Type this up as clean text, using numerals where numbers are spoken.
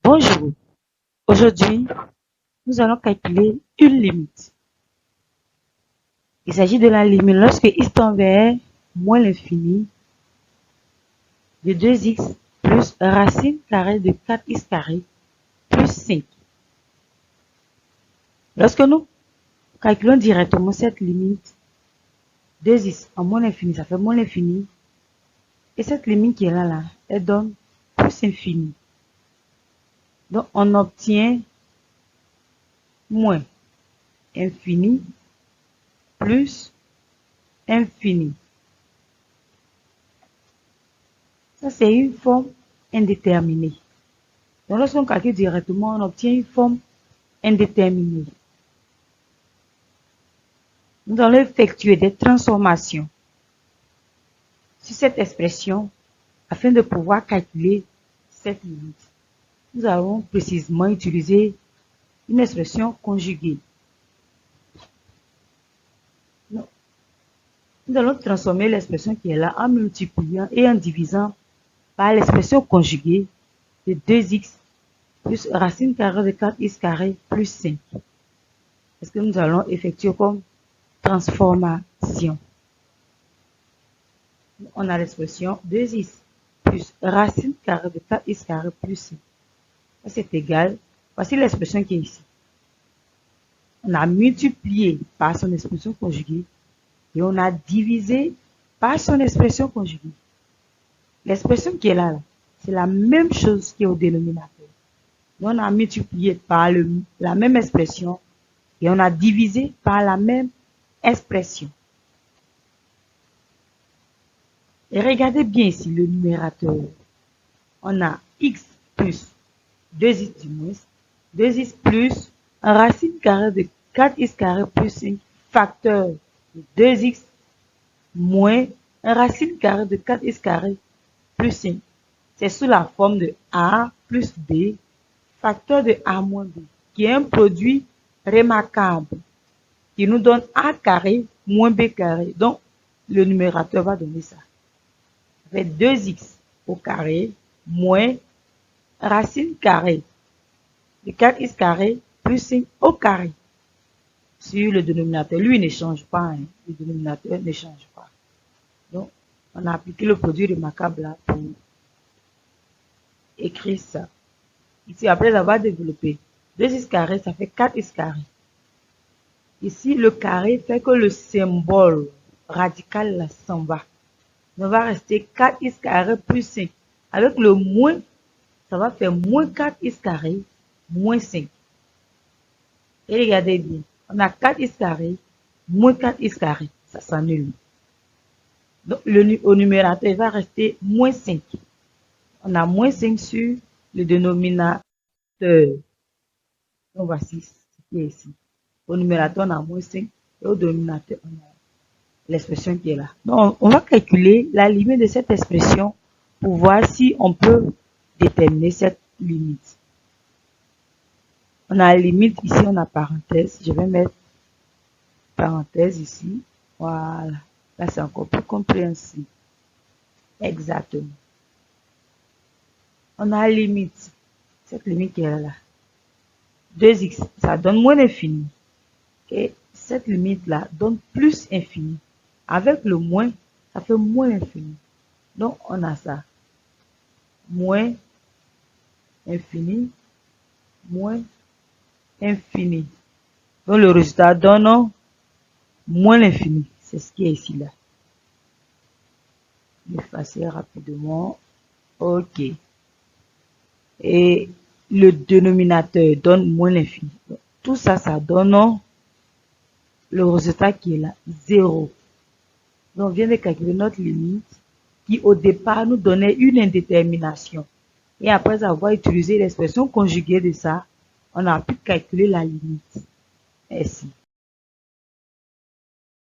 Bonjour, aujourd'hui, nous allons calculer une limite. Il s'agit de la limite lorsque x tend vers moins l'infini de 2x plus racine carrée de 4x carré plus 5. Lorsque nous calculons directement cette limite, 2x en moins l'infini, ça fait moins l'infini. Et cette limite qui est là, elle donne plus infini. Donc, on obtient moins infini plus infini. Ça, c'est une forme indéterminée. Donc, lorsqu'on calcule directement, on obtient une forme indéterminée. Nous allons effectuer des transformations sur cette expression afin de pouvoir calculer cette limite. Nous allons précisément utiliser une expression conjuguée. Nous allons transformer l'expression qui est là en multipliant et en divisant par l'expression conjuguée de 2x plus racine carrée de 4x carré plus 5. Est-ce que nous allons effectuer comme transformation? On a l'expression 2x plus racine carrée de 4x carré plus 5. C'est égal. Voici l'expression qui est ici. On a multiplié par son expression conjuguée et on a divisé par son expression conjuguée. L'expression qui est là, c'est la même chose qui est au dénominateur. Donc, on a multiplié par la même expression et on a divisé par la même expression. Et regardez bien ici le numérateur. On a x plus 2x du moins, 2x plus racine carrée de 4x carré plus 5 facteur de 2x moins racine carrée de 4x carré plus 5. C'est sous la forme de a plus b facteur de a moins b, qui est un produit remarquable, qui nous donne a carré moins b carré. Donc, le numérateur va donner ça. Ça fait 2x au carré moins racine carrée de 4x carré plus 5 au carré. Sur le dénominateur, lui ne change pas, hein. Le dénominateur ne change pas. Donc, on a appliqué le produit remarquable là pour écrire ça. Ici, après avoir développé 2x carré, ça fait 4x carré. Ici, le carré fait que le symbole radical là s'en va. Il va rester 4x carré plus 5. Avec le moins, ça va faire moins 4x carré moins 5. Et regardez bien, on a 4x carré moins 4x carré. Ça s'annule. Donc, au numérateur, il va rester moins 5. On a moins 5 sur le dénominateur. Donc, voici ce qui est ici. Au numérateur, on a moins 5. Et au dénominateur, on a l'expression qui est là. Donc, on va calculer la limite de cette expression pour voir si on peut déterminer cette limite. On a la limite ici, on a parenthèse. Je vais mettre parenthèse ici. Voilà. Là, c'est encore plus compréhensible. Exactement. On a la limite. Cette limite qui est là. 2x, ça donne moins l'infini. Et cette limite-là donne plus infini. Avec le moins, ça fait moins l'infini. Donc, on a ça. Moins infini, moins infini. Donc, le résultat donne moins l'infini. C'est ce qui est ici, là. Effacer rapidement. OK. Et le dénominateur donne moins l'infini. Tout ça, ça donne le résultat qui est là, 0. Donc, on vient de calculer notre limite qui, au départ, nous donnait une indétermination. Et après avoir utilisé l'expression conjuguée de ça, on a pu calculer la limite. Merci.